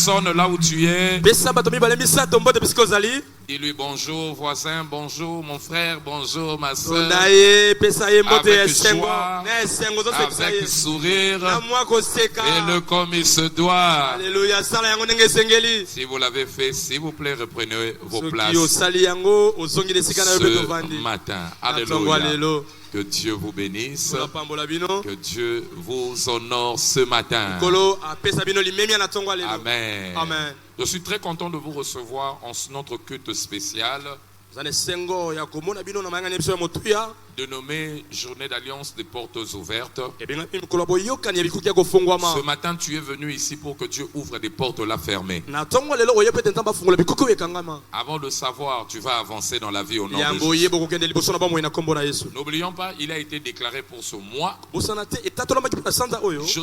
personnes là où tu es. Dis-lui bonjour voisin, bonjour mon frère, bonjour ma soeur. Avec joie, avec sourire et le comme il se doit. Si vous l'avez fait, s'il vous plaît, reprenez vos places ce matin. Alléluia. Que Dieu vous bénisse. Que Dieu vous honore ce matin. Amen. Amen. Je suis très content de vous recevoir en notre culte spécial dénommé Journée d'Alliance des Portes Ouvertes. Ce matin, tu es venu ici pour que Dieu ouvre des portes là fermées. Avant de savoir, tu vas avancer dans la vie au nom de Jésus. N'oublions pas, il a été déclaré pour ce mois. Je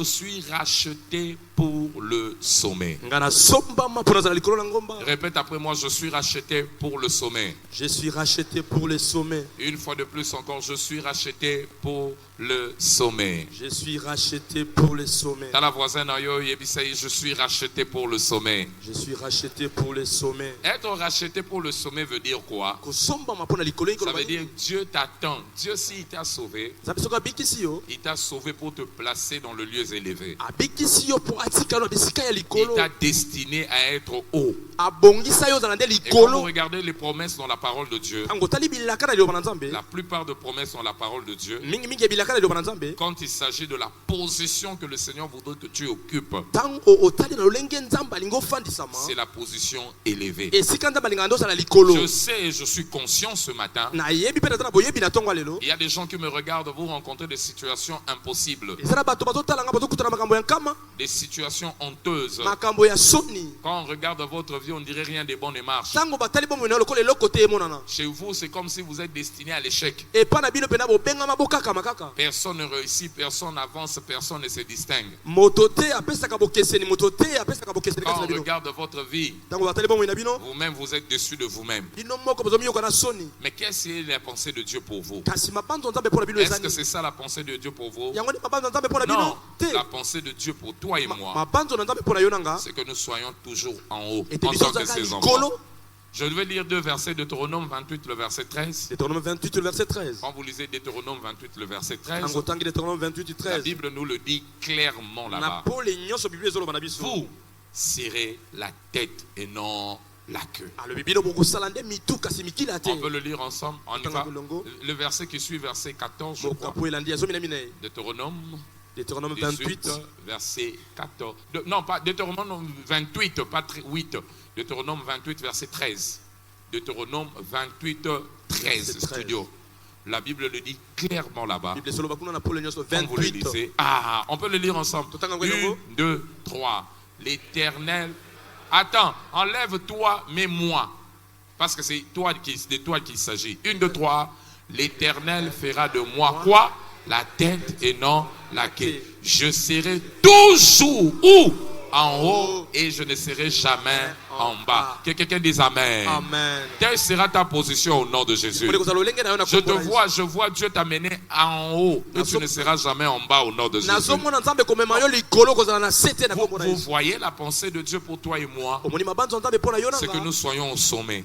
suis racheté pour le sommet. Répète après moi, je suis racheté pour le sommet. Je suis racheté pour le sommet. Une fois de plus encore, je suis racheté pour le sommet. Je suis racheté pour le sommet. Dans la voisine, je suis racheté pour le sommet. Je suis racheté pour le sommet. Être racheté pour le sommet veut dire quoi? Ça veut dire Dieu t'attend. Dieu, s'il t'a sauvé, il t'a sauvé pour te placer dans le lieu élevé. Il t'a destiné à être haut. Et quand vous regardez les promesses dans la parole de Dieu, la plupart de promesses dans la parole de Dieu, quand il s'agit de la position que le Seigneur voudrait que tu occupes, c'est la position élevée. Je sais et je suis conscient ce matin. Il y a des gens qui me regardent, vous rencontrez des situations impossibles, des situations honteuses. Quand on regarde votre vie, on dirait rien de bon ne marche. Chez vous, c'est comme si vous êtes destiné à l'échec. Personne ne réussit, personne n'avance, personne ne se distingue. Quand on regarde votre vie, vous-même vous êtes déçu de vous-même. Mais qu'est-ce que la pensée de Dieu pour vous? Est-ce que c'est ça la pensée de Dieu pour vous? Non, la pensée de Dieu pour toi et moi, c'est que nous soyons toujours en haut en tant que ses enfants. Je vais lire deux versets, Deutéronome 28, le verset 13. Deutéronome 28, le verset 13. Quand vous lisez Deutéronome 28, le verset 13, la la Bible nous le dit clairement là-bas. Vous serrez la tête et non la queue. On peut le lire ensemble. On y va. Le verset qui suit, verset 14, je crois. Deutéronome 28, verset 14. Non, pas Deutéronome 28, pas 8. Deutéronome 28, verset 13. Deutéronome 28, 13, studio. La Bible le dit clairement là-bas. Quand vous le lisez, on peut le lire ensemble. 1, 2, 3. L'Éternel. Attends, enlève-toi, mais moi. Parce que c'est de toi qu'il s'agit. 1, 2, 3. L'Éternel fera de moi quoi? La tête et non la queue. Je serai toujours où? En haut, et je ne serai jamais en bas. Que quelqu'un dise Amen. Amen. Quelle sera ta position au nom de Jésus? Je vois Dieu t'amener en haut et tu ne seras jamais en bas au nom de Jésus. Vous voyez la pensée de Dieu pour toi et moi? C'est que nous soyons au sommet.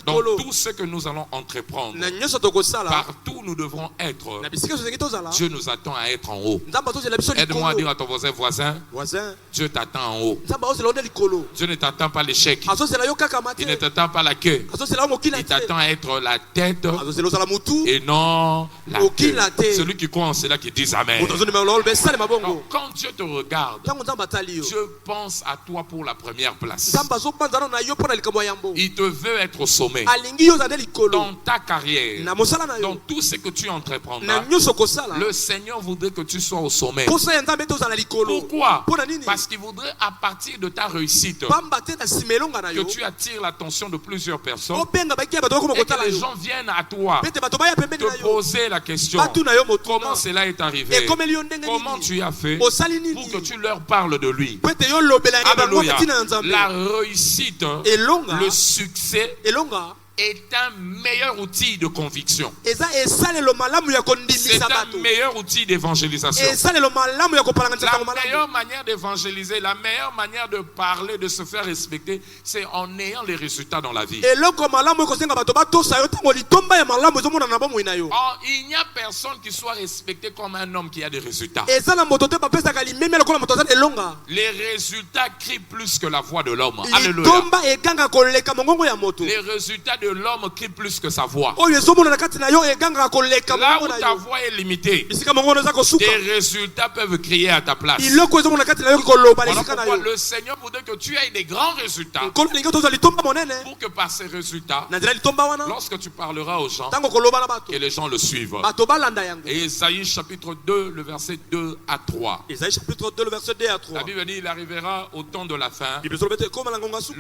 Dans tout ce que nous allons entreprendre, partout nous devrons être. Dieu nous attend à être en haut. Aide-moi à dire à ton voisin, Dieu t'attend en haut. Dieu ne t'attend pas l'échec. Il ne t'attend pas la queue. Il t'attend à être la tête et non la queue. Celui qui croit en cela qui dit Amen. Donc, quand Dieu te regarde, Dieu pense à toi pour la première place. Il te veut être au sommet dans ta carrière, dans tout ce que tu entreprendras. Le Seigneur voudrait que tu sois au sommet. Pourquoi? Parce qu'il voudrait à partir de ta réussite que tu attires l'attention de plusieurs personnes et que les gens viennent à toi te poser la question: comment cela est arrivé? Comment tu as fait pour que tu leur parles de lui? Alléluia. La réussite, le succès est un meilleur outil de conviction. C'est un meilleur outil d'évangélisation. La meilleure manière d'évangéliser, la meilleure manière de parler, de se faire respecter, c'est en ayant les résultats dans la vie. Or, il n'y a personne qui soit respecté comme un homme qui a des résultats. Les résultats crient plus que la voix de l'homme. Alléluia. Les résultats de l'homme crient plus que sa voix. Là où ta voix est limitée, tes résultats peuvent crier à ta place. Voilà pourquoi le Seigneur voudrait que tu aies des grands résultats, pour que par ces résultats, lorsque tu parleras aux gens, que les gens le suivent. Et Ésaïe chapitre 2, le verset 2 à 3. La Bible dit, il arrivera au temps de la fin,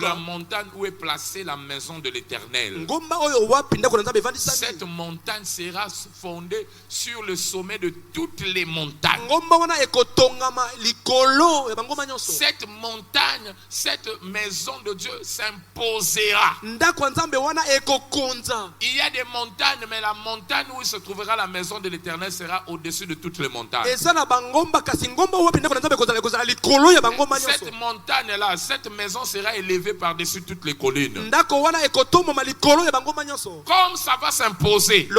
la montagne où est placée la maison de l'Éternel. Cette montagne sera fondée sur le sommet de toutes les montagnes. Cette montagne, cette maison de Dieu s'imposera. Il y a des montagnes, mais la montagne où se trouvera la maison de l'Éternel sera au-dessus de toutes les montagnes. Cette montagne-là, cette maison sera élevée par-dessus toutes les collines. Comme ça va s'imposer,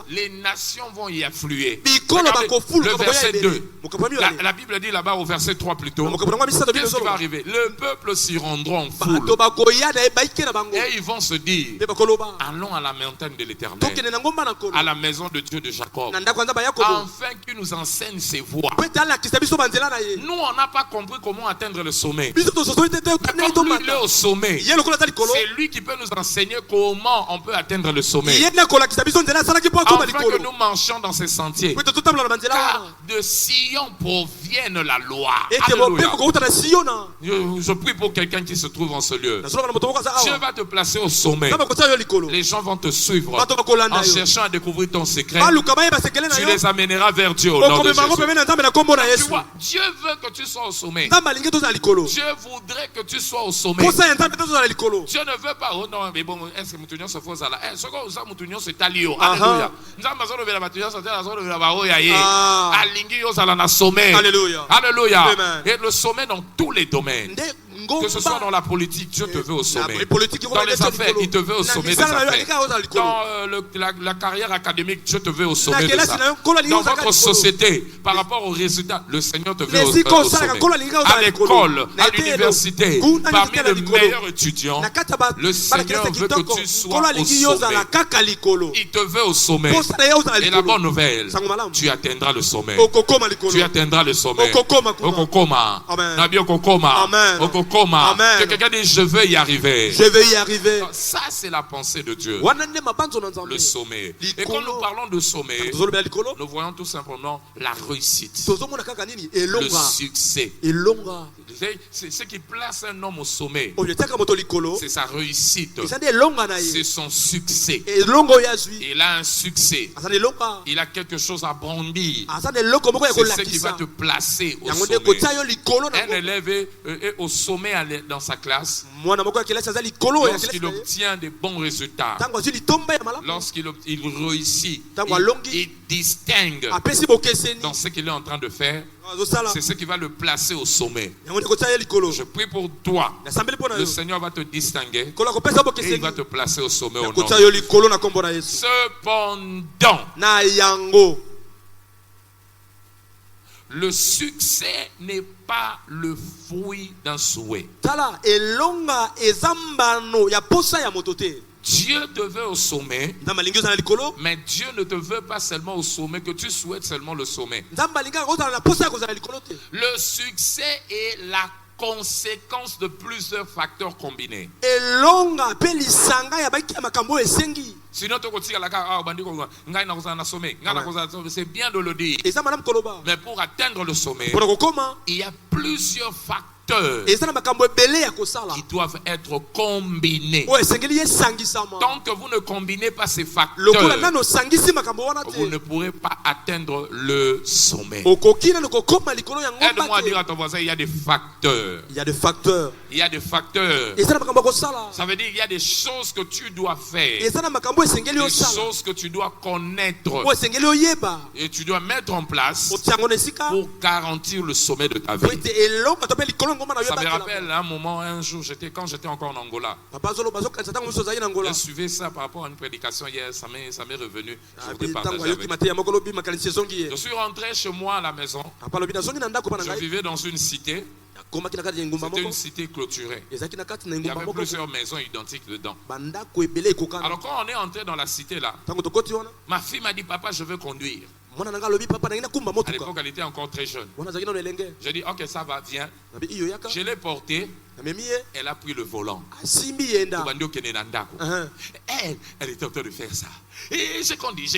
les nations vont y affluer. Le verset 2. La Bible dit là-bas au verset 3 plutôt. Qu'est-ce qui va arriver? Le peuple s'y rendra en foule. Et ils vont se dire, allons à la montagne de l'Éternel, à la maison de Dieu de Jacob, afin qu'il nous enseigne ses voies. Nous, on n'a pas compris comment atteindre le sommet. Mais comme lui, il est au sommet, c'est lui qui peut nous enseigner comment on peut atteindre le sommet. Afin que nous marchions dans ces sentiers. Car de Sion provienne la loi. Alléluia. Je prie pour quelqu'un qui se trouve en ce lieu. Dieu va te placer au sommet. Les gens vont te suivre en cherchant à découvrir ton secret. Tu les amèneras vers Dieu au nom de Jésus. Tu vois, Dieu veut que tu sois au sommet. Dieu voudrait que tu sois au sommet. Dieu ne veut pas. Oh non, mais bon, est-ce que Moutounion se fait ça là? Ce qu'on a Moutounion c'est Alléluia. Alléluia. Alléluia. Et le sommet dans tous les domaines. Que ce soit dans la politique, Dieu te veut au sommet. Dans les affaires, il te veut au sommet des affaires. Dans la carrière académique, Dieu te veut au sommet de ça. Dans votre société, par rapport aux résultats, le Seigneur te veut au sommet. À l'école, à l'université, parmi les meilleurs étudiants, le Seigneur veut que tu sois au sommet. Il te veut au sommet. Et la bonne nouvelle, tu atteindras le sommet. Tu atteindras le sommet. Okokoma. Nabi Okokoma. Okokoma. Que quelqu'un dise je veux y arriver. Je vais y arriver. Ça c'est la pensée de Dieu. Le sommet. Et quand nous parlons de sommet, nous voyons tout simplement la réussite. Le succès. Ce qui place un homme au sommet, c'est sa réussite. C'est son succès. Il a un succès. Il a quelque chose à brandir. C'est ce qui va te placer au sommet. Un élève est au sommet dans sa classe lorsqu'il obtient des bons résultats, lorsqu'il réussit, il distingue dans ce qu'il est en train de faire. C'est ce qui va le placer au sommet. Je prie pour toi. Le Seigneur va te distinguer et il va te placer au sommet au nom. Cependant, le succès n'est pas le fruit d'un souhait. Dieu te veut au sommet, mais Dieu ne te veut pas seulement au sommet, que tu souhaites seulement le sommet. Le succès est la conséquence de plusieurs facteurs combinés. Sinon, c'est bien de le dire. Mais pour atteindre le sommet, il y a plusieurs facteurs qui doivent être combinés. Tant que vous ne combinez pas ces facteurs, vous ne pourrez pas atteindre le sommet. Aide-moi à dire à ton voisin, il y a des facteurs. Il y a des facteurs. Il y a des facteurs. Ça veut dire qu'il y a des choses que tu dois faire. Des choses que tu dois connaître. Et tu dois mettre en place pour garantir le sommet de ta vie. Ça me rappelle un moment, un jour, quand j'étais encore en Angola. Je suivais ça par rapport à une prédication hier, ça m'est revenu. Je suis rentré chez moi à la maison. Je vivais dans une cité. C'était une cité clôturée. Il y avait plusieurs maisons identiques dedans. Alors quand on est entré dans la cité là, ma fille m'a dit, papa, je veux conduire. À l'époque, elle était encore très jeune. J'ai dit, ok, ça va, viens. Je l'ai portée. Elle a pris le volant. Elle était en train de faire ça. Et j'ai conduit.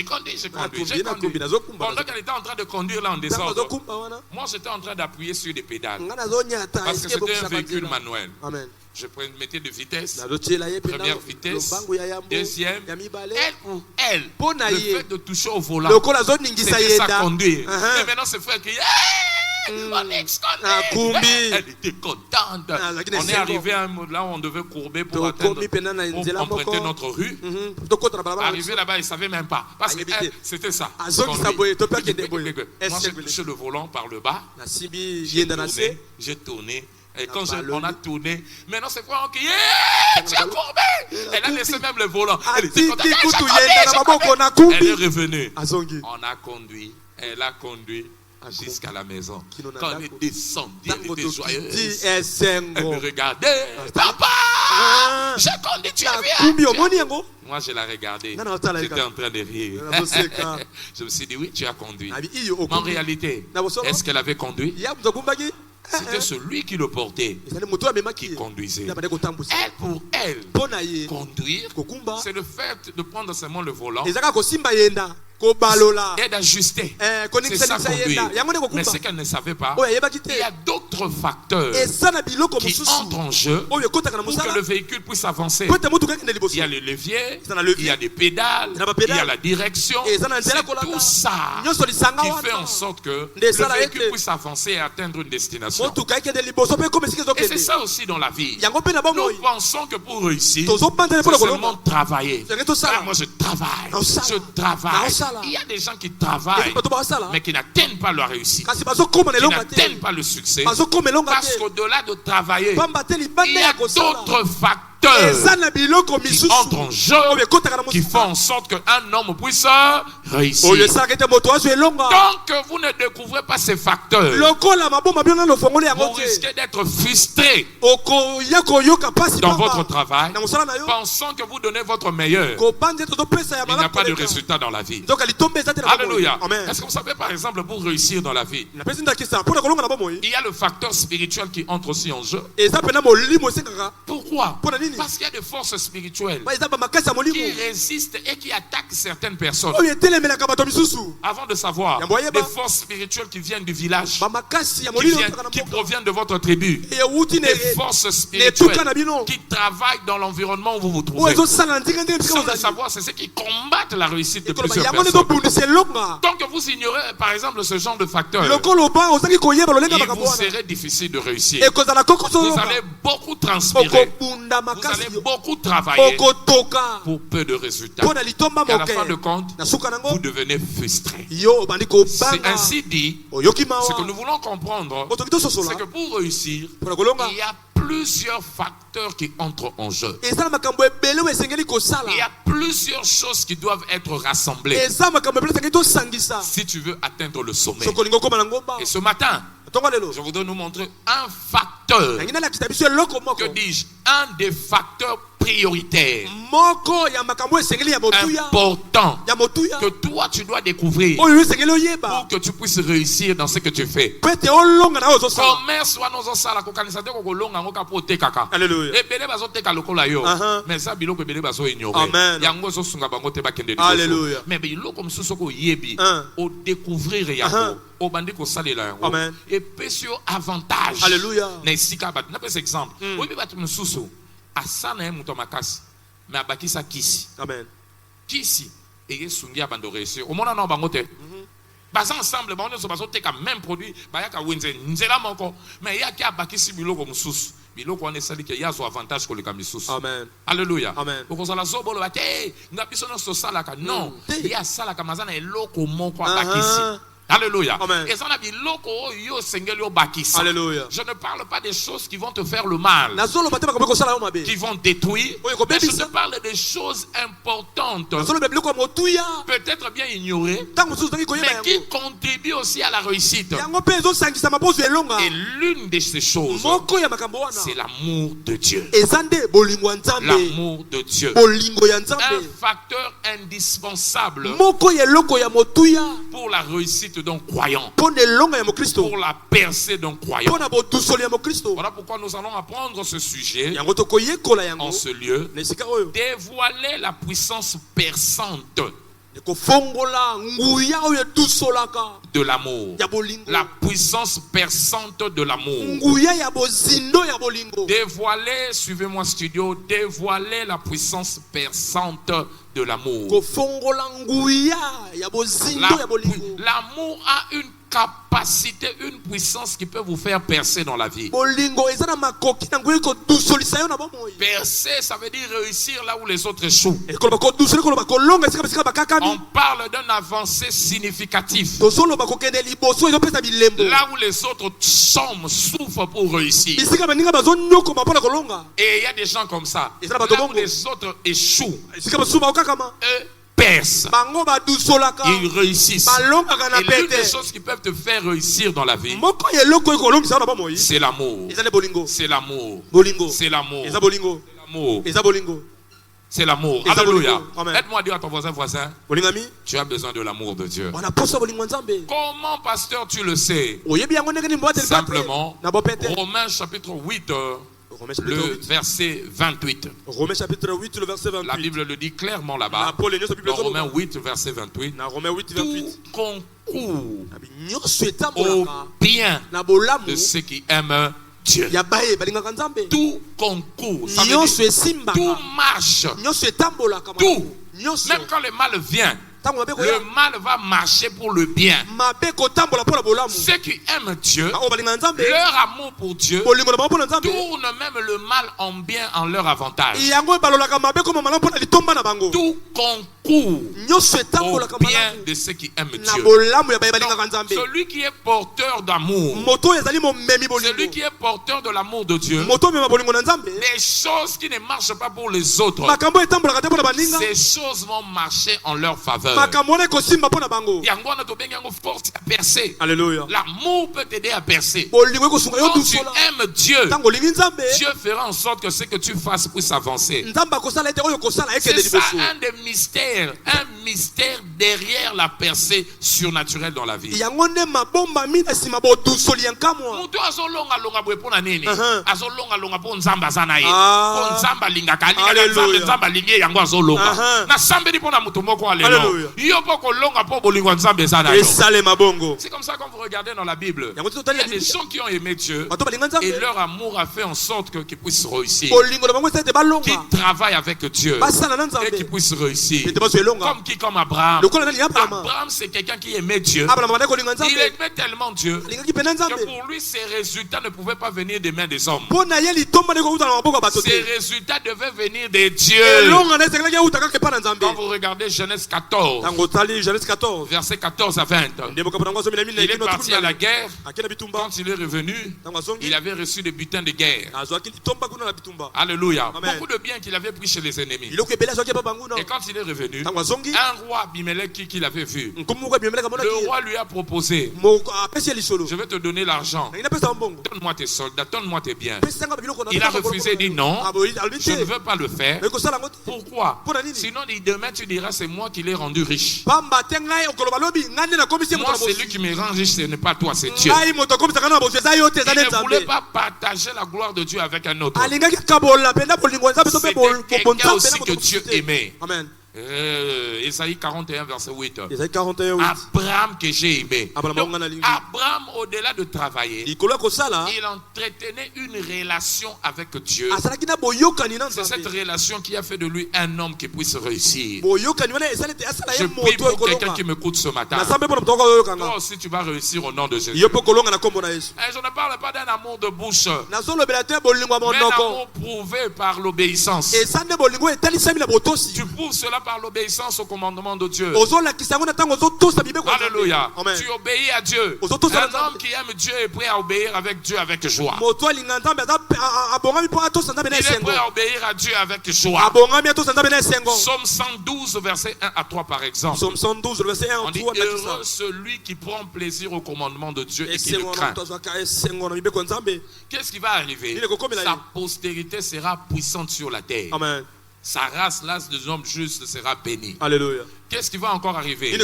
Pendant qu'elle était en train de conduire là en désordre, moi j'étais en train d'appuyer sur des pédales. Parce que c'était un véhicule manuel. Je mettais de vitesse, première vitesse, deuxième. Elle, le fait de toucher au volant, c'était sa conduire. Mais maintenant c'est frère qui on est elle était contente. On est arrivé là où on devait courber pour emprunter notre rue. Arrivé là-bas, il ne savait même pas. Parce que c'était ça. Moi, j'ai touché le volant par le bas. J'ai tourné. Et quand on a tourné, maintenant c'est quoi? Tu as courbé. Elle a laissé même le volant. Elle était contente. Elle est revenue. On a conduit. Elle a conduit jusqu'à la maison. Quand elle est descendue, elle était joyeuse. Elle me regardait. Papa, j'ai conduit, tu as vu? Moi, je l'ai regardé. J'étais en train de rire. Je me suis dit, oui, tu as conduit. Mais en réalité, est-ce qu'elle avait conduit? C'était celui qui le portait, qui conduisait. Elle, pour elle, conduire, c'est le fait de prendre seulement le volant et d'ajuster. C'est ça conduire. Mais ce qu'elle ne savait pas, il y a d'autres facteurs qui entrent en jeu pour que le véhicule puisse avancer. Il y a le levier, il y a des pédales, il y a la direction. C'est tout ça qui fait en sorte que le véhicule puisse avancer et atteindre une destination. Et c'est ça aussi dans la vie. Nous pensons que pour réussir, il faut seulement travailler. Moi je travaille. Il y a des gens qui travaillent, mais qui n'atteignent pas leur réussite, qui n'atteignent pas le succès, parce qu'au-delà de travailler, il y a d'autres facteurs qui entrent en jeu, qui font en sorte qu'un homme puisse réussir. Tant que vous ne découvrez pas ces facteurs, vous risquez d'être frustré dans votre travail, pensant que vous donnez votre meilleur. Il n'y a pas de résultat dans la vie. Alléluia. Est-ce que vous savez par exemple, pour réussir dans la vie, il y a le facteur spirituel qui entre aussi en jeu? Pourquoi? Parce qu'il y a des forces spirituelles qui résistent et qui attaquent certaines personnes. Avant de savoir, des forces spirituelles qui viennent du village, qui proviennent de votre tribu, des forces spirituelles qui travaillent dans l'environnement où vous vous trouvez. Sans le savoir, c'est ceux qui combattent la réussite de plusieurs personnes. Tant que vous ignorez par exemple ce genre de facteur, il vous serait difficile de réussir. Vous allez beaucoup transpirer. Vous allez beaucoup travailler pour peu de résultats. Et à la fin de compte, vous devenez frustré. C'est ainsi dit. Ce que nous voulons comprendre, c'est que pour réussir, il y a plusieurs facteurs qui entrent en jeu. Il y a plusieurs choses qui doivent être rassemblées si tu veux atteindre le sommet. Et ce matin, je voudrais nous montrer un facteur, que dis-je, un des facteurs prioritaires important que toi tu dois découvrir pour que tu puisses réussir dans ce que tu fais. Commerce wa nozo sala ko kanisa te ko longa ngo kapo te kaka. E bele bazo te ka lokola yo. Mais ça biloko bele bazo ignorer. Yango zo sunga bango te bakende liboso. Mais biloko msuso ko yebi o découvrir yango. O bandi ko salela yango. Et pesio avantage. Alléluia. Na isika bat. Na pes exemple. O bi bat msuso. Asana e muto makasi. Mais abakisa kisi. Amen. Kisi eye sungi abando réussir. O mona na bango te. Basa ensemble ba on se baso te ka même produit ba ya ka wenze nzela moko mais ya ki abakisi biloko mususu biloko on esali ke ya zo avantage ko le ka misusu. Amen. Alléluia. Amen. Oko sala zo bolo ba te ngapiso no so sala ka non ya sala ka mazana eloko moko abakisi. Alléluia. Et ça, on a dit, Alléluia. Je ne parle pas des choses qui vont te faire le mal, qui vont détruire, mais je te parle des choses importantes, peut-être bien ignorées, mais qui contribuent aussi à la réussite. Et l'une de ces choses, c'est l'amour de Dieu. L'amour de Dieu. Un facteur indispensable pour la réussite d'un croyant, pour la percée d'un croyant. Voilà pourquoi nous allons apprendre ce sujet en ce lieu. Dévoiler la puissance perçante de l'amour. La puissance perçante de l'amour. Dévoiler, suivez-moi studio, dévoiler la puissance perçante de l'amour. L'amour a une capacité, une puissance qui peut vous faire percer dans la vie. Percer, ça veut dire réussir là où les autres échouent. On parle d'un avancée significatif. Là où les autres souffrent pour réussir. Et il y a des gens comme ça. Là où les autres échouent, eux percent, ils réussissent. Et l'une des choses qui peuvent te faire réussir dans la vie, c'est l'amour. C'est l'amour. C'est l'amour. C'est l'amour. Alléluia. Aide-moi à dire à ton voisin, tu as besoin de l'amour de Dieu. Comment, pasteur, tu le sais? Simplement, Romains chapitre 8, le verset 28. Romains chapitre 8, le verset 28. La Bible le dit clairement là-bas. Dans Romains 8, verset 28. Tout concourt au bien de ceux qui aiment Dieu. Tout concourt. Ça veut dire tout marche. Tout. Même quand le mal vient, le mal va marcher pour le bien. Ceux qui aiment Dieu, leur amour pour Dieu tourne même le mal en bien en leur avantage. Tout concourt au bien de ceux qui aiment Dieu. Donc, celui qui est porteur d'amour, celui qui est porteur de l'amour de Dieu, les choses qui ne marchent pas pour les autres, ces choses vont marcher en leur faveur. Alléluia. L'amour peut t'aider à percer. Quand tu aimes Dieu, Dieu fera en sorte que ce que tu fasses puisse avancer. C'est ça un mystère derrière la percée surnaturelle dans la vie. C'est comme ça quand vous regardez dans la Bible, il y a des gens qui ont aimé Dieu et leur amour a fait en sorte qu'ils puissent réussir, qu'ils travaillent avec Dieu et qu'ils puissent réussir. Comme Abraham. Abraham, c'est quelqu'un qui aimait Dieu. Il aimait tellement Dieu que pour lui ses résultats ne pouvaient pas venir des mains des hommes. Ses résultats devaient venir de Dieu. Quand vous regardez Genèse 14, 14. Versets 14 à 20. Il est parti à la guerre. Quand il est revenu, il avait reçu des butins de guerre. Alléluia. Beaucoup de biens qu'il avait pris chez les ennemis. Et quand il est revenu, un roi Abimelech qui l'avait vu, le roi lui a proposé: je vais te donner l'argent. Donne-moi tes soldats, donne-moi tes biens. Il a refusé, dit non, je ne veux pas le faire. Pourquoi? Sinon, demain tu diras c'est moi qui l'ai rendu riche. Moi, c'est lui qui me rend riche, ce n'est pas toi, c'est Dieu. Il ne voulait pas partager la gloire de Dieu avec un autre. C'était quelqu'un aussi que Dieu aimait. Amen. Isaïe 41 verset 8. Abraham que j'ai aimé. Donc, Abraham, au-delà de travailler, il entretenait une relation avec Dieu. C'est cette relation qui a fait de lui un homme qui puisse réussir. Je prie pour quelqu'un qui m'écoute ce matin. Toi aussi tu vas réussir au nom de Jésus. Et je ne parle pas d'un amour de bouche, mais un amour prouvé par l'obéissance. Tu prouves cela par l'obéissance au commandement de Dieu. Alléluia. Tu obéis à Dieu. Un homme qui aime Dieu est prêt à obéir avec Dieu avec joie. Il est prêt à obéir à Dieu avec joie. Psaume 112 verset 1 à 3 par exemple. Psaume 112 verset 1 à 3. On dit heureux celui qui prend plaisir au commandement de Dieu et qui le craint. Qu'est-ce qui va arriver? Sa postérité sera puissante sur la terre. Amen. Sa race, l'âge des hommes justes sera bénie. Alléluia. Qu'est-ce qui va encore arriver?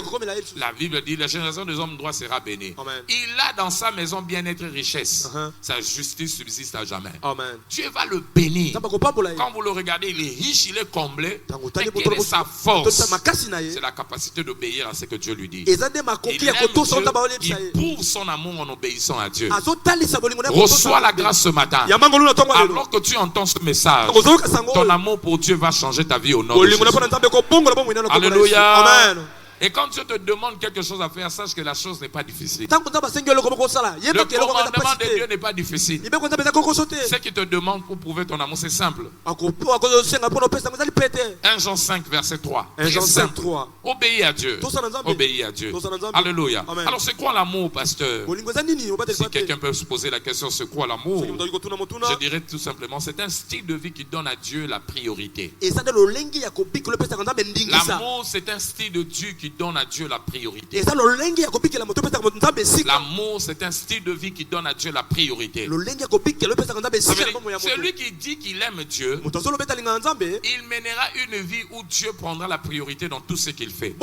La Bible dit la génération des hommes droits sera bénie. Amen. Il a dans sa maison bien-être et richesse. Sa justice subsiste à jamais. Amen. Dieu va le bénir. Quand vous le regardez, il est riche, il est comblé. Et quelle est sa force? C'est la capacité d'obéir à ce que Dieu lui dit. Il aime Dieu, il prouve son amour en obéissant à Dieu. Reçois la grâce ce matin. Alors que tu entends ce message, ton amour pour Dieu va changer ta vie au nom de Jésus. Alléluia. Amen. Et quand Dieu te demande quelque chose à faire, sache que la chose n'est pas difficile. Le commandement de Dieu n'est pas difficile. Ce qui te demande pour prouver ton amour, c'est simple. 1 Jean 5 verset 3. 1 Jean 5 3. Obéis à Dieu. Obéis à Dieu. Alléluia. Amen. Alors c'est quoi l'amour, pasteur? Si quelqu'un peut se poser la question, c'est quoi l'amour? Je dirais tout simplement, c'est un style de vie qui donne à Dieu la priorité. L'amour, c'est un style de Dieu qui donne à Dieu la priorité. L'amour, c'est un style de vie qui donne à Dieu la priorité. Celui qui dit qu'il aime Dieu, il mènera une vie où Dieu prendra la priorité dans tout ce qu'il fait.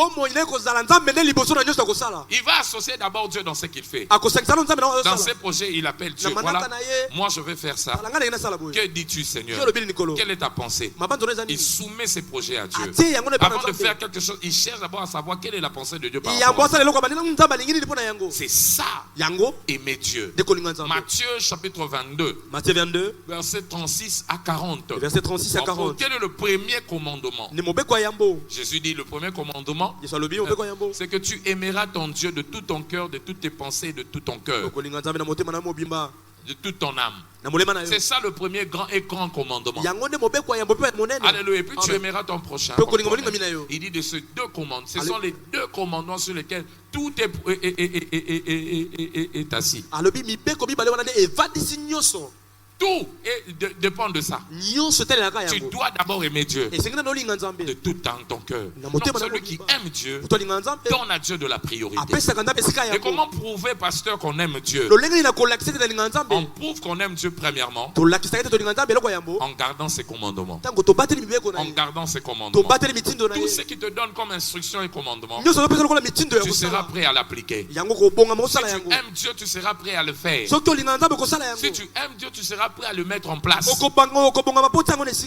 Il va associer d'abord Dieu dans ce qu'il fait. Dans ses projets, il appelle Dieu. Voilà, moi je vais faire ça. Que dis-tu, Seigneur? Quelle est ta pensée? Il soumet ses projets à Dieu. Avant de faire quelque chose, il cherche d'abord à savoir quelle est la pensée de Dieu par rapport à ça. C'est ça, aimer Dieu. Matthieu chapitre 22, verset 36 à 40. Quel est le premier commandement? Jésus dit le premier commandement, c'est que tu aimeras ton Dieu de tout ton cœur, de toutes tes pensées, de tout ton cœur, de toute ton âme. C'est ça le premier grand commandement. Alléluia. Et puis tu aimeras ton prochain. Il dit de ces deux commandements. Ce sont les deux commandements sur lesquels tout est assis. Tout dépend de ça. Tu dois d'abord aimer Dieu de tout ton cœur. Donc celui qui aime Dieu donne à Dieu de la priorité. Et comment prouver, pasteur, qu'on aime Dieu? On prouve qu'on aime Dieu premièrement en gardant ses commandements. En gardant ses commandements. Tout ce qui te donne comme instruction et commandement, tu seras prêt à l'appliquer. Si tu aimes Dieu, tu seras prêt à le faire. Si tu aimes Dieu, tu seras prêt à le mettre en place.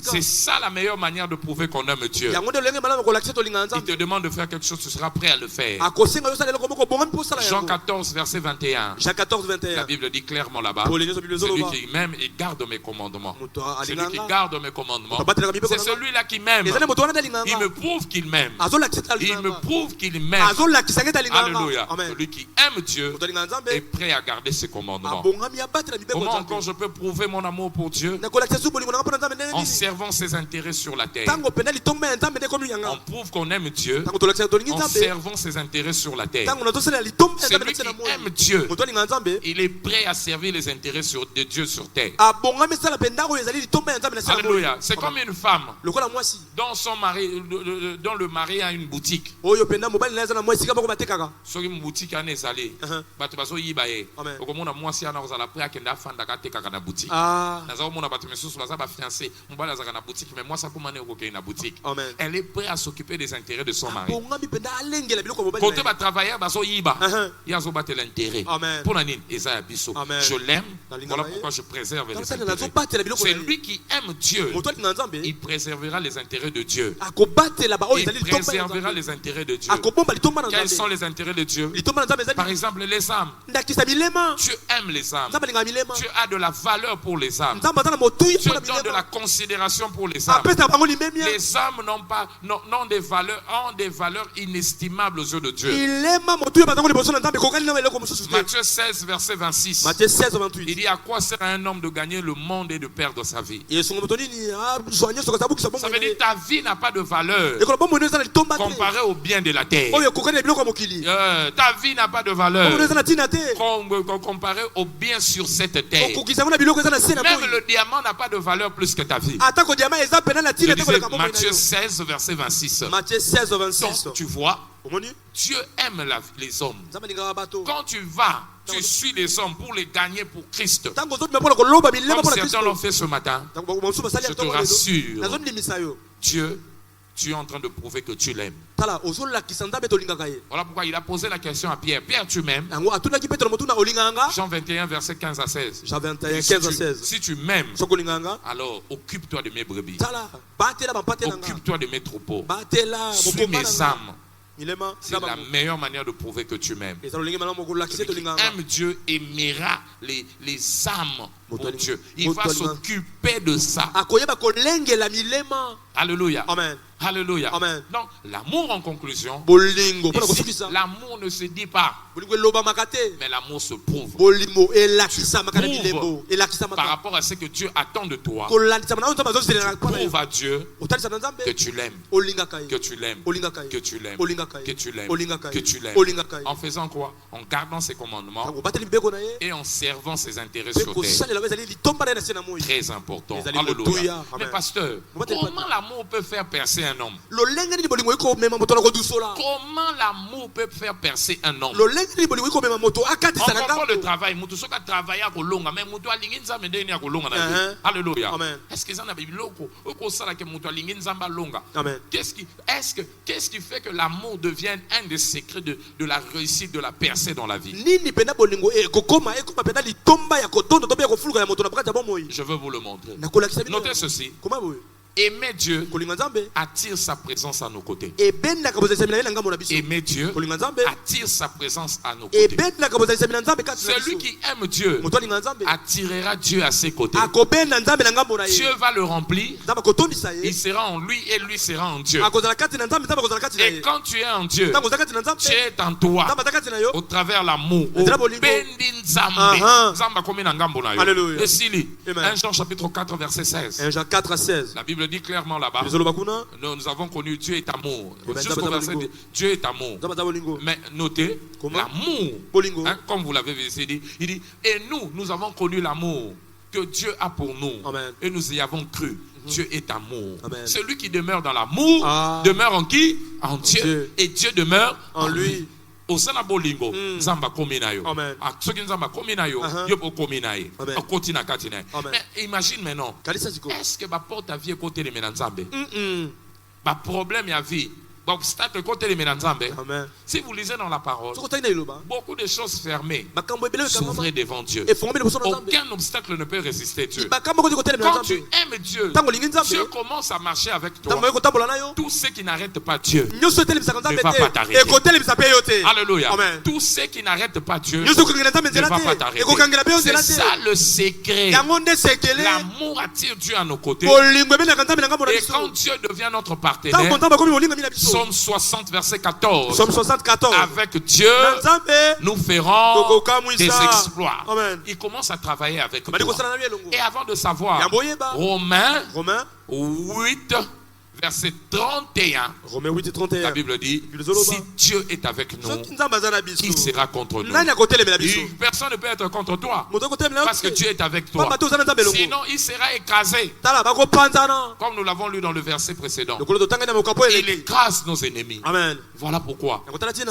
C'est ça la meilleure manière de prouver qu'on aime Dieu. Il te demande de faire quelque chose, tu seras prêt à le faire. Jean 14 verset 21. La Bible dit clairement là-bas, celui qui m'aime et garde mes commandements. Celui qui garde mes commandements, c'est celui-là qui m'aime. Il me prouve qu'il m'aime. Il me prouve qu'il m'aime. Alléluia. Celui qui aime Dieu est prêt à garder ses commandements. Comment encore je peux prouver mon amour pour Dieu? en servant ses intérêts sur la terre. On prouve qu'on aime Dieu en servant ses intérêts sur la terre. Celui qui aime Dieu, il est prêt à servir les intérêts de Dieu sur terre. Alléluia. C'est comme une femme dont son mari, dont le mari a une boutique. Sur une boutique à Nezalé, batubazo yibaye. Okomona mwasi ana ozala prêt à kenda fanda kateka kana boutique. Nazo mona batu mesusu baza ba fiancé, mbala za kana boutique mais moi ça komane okoke na boutique. Elle est prête à s'occuper des intérêts de son mari. Côté ba travailleur bazo yiba. Yazo battre l'intérêt. Pour nani Esaïe biso. Je l'aime. Voilà pourquoi je préserve les intérêts. C'est lui qui aime Dieu. Il préservera les intérêts de Dieu. Il préservera les intérêts de Dieu. Quels sont les intérêts de Dieu? Par exemple, les âmes. Dieu aime les âmes. Dieu a de la valeur pour les âmes. Dieu donne de la considération pour les âmes. Les âmes n'ont des valeurs inestimables aux yeux de Dieu. Matthieu 16, verset 26. Il dit: à quoi sert à un homme de gagner le monde et de perdre sa vie? Ça veut dire ta vie n'a pas de valeur comparée au bien de la terre. Ta vie n'a pas de valeur comparée au bien sur cette terre. Même le diamant n'a pas de valeur plus que ta vie. Je disais Matthieu 16, verset 26. Donc tu vois, Dieu aime les hommes. Quand tu vas, tu suis les hommes pour les gagner pour Christ. Comme certains l'ont fait ce matin, je te rassure, Dieu, tu es en train de prouver que tu l'aimes. Voilà pourquoi il a posé la question à Pierre. Pierre, tu m'aimes? Jean 21, verset 15 à 16. Si tu m'aimes, alors occupe-toi de mes brebis. Occupe-toi de mes troupeaux. Suis mes âmes. C'est la meilleure manière de prouver que tu m'aimes. Celui qui aime Dieu aimera les âmes pour Dieu. Il va s'occuper de ça. Alléluia. Amen. Alléluia. Amen. Donc, l'amour en conclusion, l'amour ne se dit pas, mais l'amour se prouve. Par rapport à ce que Dieu attend de toi, prouve à Dieu que tu l'aimes, que tu l'aimes, que tu l'aimes, que tu l'aimes, que tu l'aimes. En faisant quoi? En gardant ses commandements et en servant ses intérêts sur terre. Très important. Alléluia. Mais pasteur, comment l'amour peut faire percer un homme? Comment l'amour peut faire percer un homme? On comprend le travail. Alléluia. Est-ce que ça n'a pas Qu'est-ce qui fait que l'amour devienne un des secrets de la réussite, de la percée dans la vie? Je veux vous le montrer. Notez ceci. Aimer Dieu attire sa présence à nos côtés. Aimer Dieu attire sa présence à nos côtés. Celui qui aime Dieu attirera Dieu à ses côtés. Dieu va le remplir. Il sera en lui et lui sera en Dieu. Et quand tu es en Dieu, tu es en toi au travers l'amour. 1 Jean chapitre 4 verset 16. 1 Jean 4 à 16. La Bible dit clairement là-bas, nous avons connu Dieu est amour. Jusqu'au verset dit, Dieu est amour. Mais notez, l'amour, hein, comme vous l'avez vu, il dit, et nous avons connu l'amour que Dieu a pour nous. Amen. Et nous y avons cru. Dieu est amour. Amen. Celui qui demeure dans l'amour demeure en qui? En Dieu. Et Dieu demeure en lui. Osana bolingo nzamba kominayo soki nzamba kominayo yo kominaye okotina katina. Mais imagine maintenant, est-ce que ba porte à vie côté les nzambe ba problème ya vie obstacle côté les nzambe? Si vous lisez dans la parole, beaucoup de choses fermées s'ouvraient devant Dieu. Aucun obstacle ne peut résister Dieu. Quand tu aimes Dieu, Dieu commence à marcher avec toi. Tout ce qui n'arrête pas Dieu ne va pas t'arrêter. Alléluia. Tout ce qui n'arrête pas Dieu ne va pas t'arrêter. C'est ça le secret. L'amour attire Dieu à nos côtés. Et quand Dieu devient notre partenaire, Psaume 60, verset 14. Psaume 74. Avec Dieu, nous ferons des exploits. Amen. Il commence à travailler avec toi. Et avant de savoir, Romains 8, verset 31, Romains 8 et 31. La Bible dit, si Dieu est avec nous, qui sera contre nous? Personne ne peut être contre toi, parce que Dieu est avec toi. Sinon, il sera écrasé. Comme nous l'avons lu dans le verset précédent. Il écrase nos ennemis. Amen. Voilà pourquoi.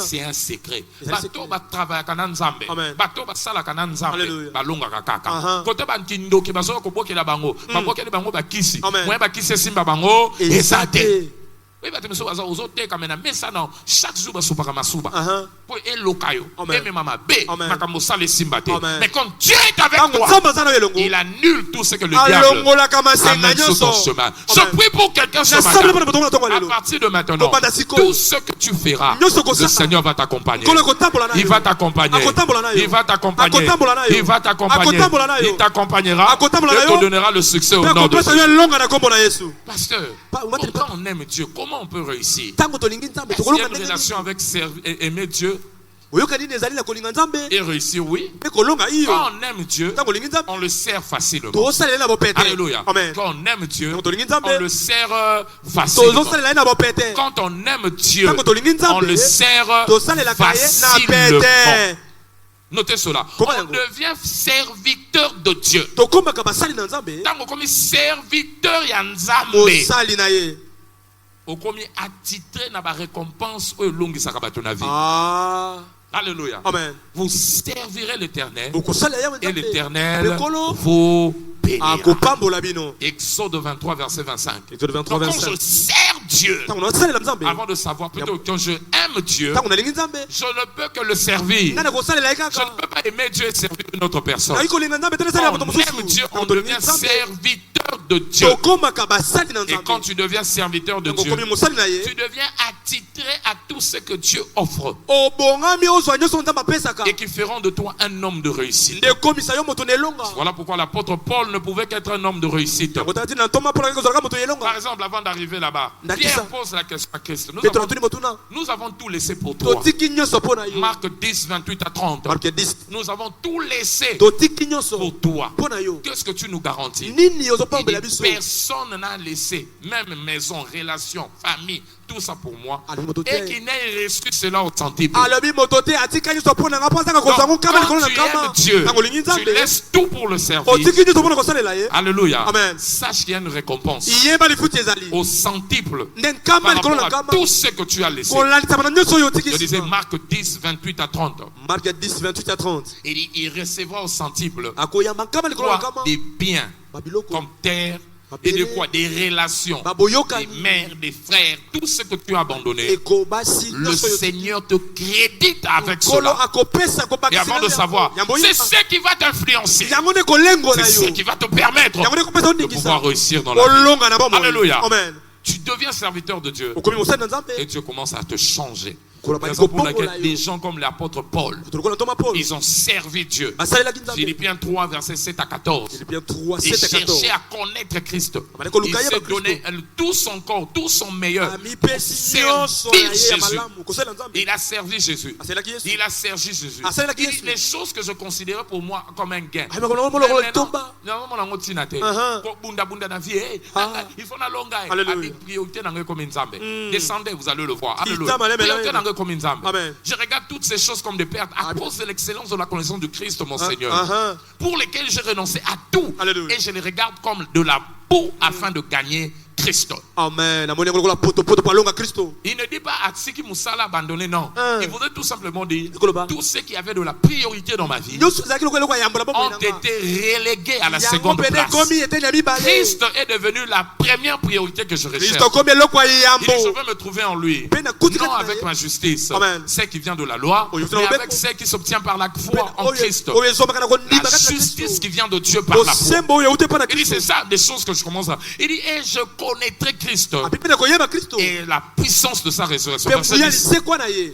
C'est un secret. Bato ba travailler kana nzambe. Bato ba sala kana nzambe. Balonga kaka. Kote ba nkindo ki bazo ko bokela bango. Ba bokela bango ba kisi. Moi ba kisi simba bango ezate. Oui, bah tu me souviens, aux autres quand même, mais ça non, chaque jour bah pas masuba. Pour elokayo, et mama B, makamo sale simbate. Mais quand Dieu est avec toi, il annule tout ce que le diable amène sur ton chemin. Je prie pour quelqu'un ce matin. À partir de maintenant, tout ce que tu feras, le Seigneur va t'accompagner. Il va t'accompagner. Il va t'accompagner. Il va t'accompagner. Il t'accompagnera et te donnera le succès au nom de Jésus. Pasteur, pourquoi on aime Dieu? Comment on peut réussir? Est-ce qu'il y a une relation avec aimer Dieu et réussir? Oui. Quand on aime Dieu, on le sert facilement. Alléluia. Quand on aime Dieu, on le sert facilement. Quand on aime Dieu, on le sert facilement. Notez cela. On devient serviteur de Dieu. Tant qu'on est serviteur, il y a un Nzambe. Au commis attitré n'a pas récompense au long de sa vie. Alléluia. Amen. Vous servirez l'Éternel et l'Éternel vous bénira. Exode 23, verset 25. Donc quand je sers Dieu, avant de savoir plutôt quand je aime Dieu, je ne peux que le servir. Je ne peux pas aimer Dieu et servir une autre personne. Quand on aime Dieu, on devient serviteur de Dieu. Et quand tu deviens serviteur de Dieu, tu deviens attitré à tout ce que Dieu offre et qui feront de toi un homme de réussite. Voilà pourquoi l'apôtre Paul ne pouvait qu'être un homme de réussite. Par exemple, avant d'arriver là-bas, Pierre pose la question à Christ. Nous avons tout laissé pour toi. Marc 10, 28 à 30. Nous avons tout laissé pour toi. Qu'est-ce que tu nous garantis? Personne n'a laissé, même maison, relation, famille, tout ça pour moi, et qui n'ait reçu cela au centime. Donc, quand tu aimes Dieu, tu laisses tout pour le servir. Alléluia. Amen. Sache qu'il y a une récompense au centuple par rapport à tout ce que tu as laissé. Je disais Marc 10, 28 à 30. Marc 10, 28 à 30. Il recevra au centuple des biens comme terre. Et de quoi? Des relations, des mères, des frères, tout ce que tu as abandonné. Le Seigneur te crédite avec cela. Et avant de savoir, c'est ce qui va t'influencer. C'est ce qui va te permettre de pouvoir réussir dans la vie. Alléluia. Tu deviens serviteur de Dieu. Et Dieu commence à te changer. Raison pour laquelle les gens comme l'apôtre Paul, ils ont servi Dieu. Philippiens 3, verset 7 à 14. Ils cherchaient à connaître Christ. Il s'est donné tout son corps, tout son meilleur pour servir Jésus. Il a servi Jésus. Il a servi Jésus. Il dit les choses que je considérais pour moi comme un gain. Il faut la longue. Descendez, vous allez le voir. Alléluia. Amen. Je regarde toutes ces choses comme des pertes à cause de l'excellence de la connaissance de Christ, mon Seigneur, pour lesquelles j'ai renoncé à tout. Alléluia. Et je les regarde comme de la boue afin de gagner Christ. Amen. Il ne dit pas à ceux qui Moussala abandonné, non. Il voudrait tout simplement dire tous ceux qui avaient de la priorité dans ma vie ont été relégués à la seconde place. Christ est devenu la première priorité que je recherche. Il dit, je veux me trouver en lui, non avec ma justice, celle qui vient de la loi, mais avec celle qui s'obtient par la foi en Christ. La justice qui vient de Dieu par la foi. Il dit, c'est ça des choses que je commence à... Il dit, et je connaîtrez Christ et la puissance de sa résurrection.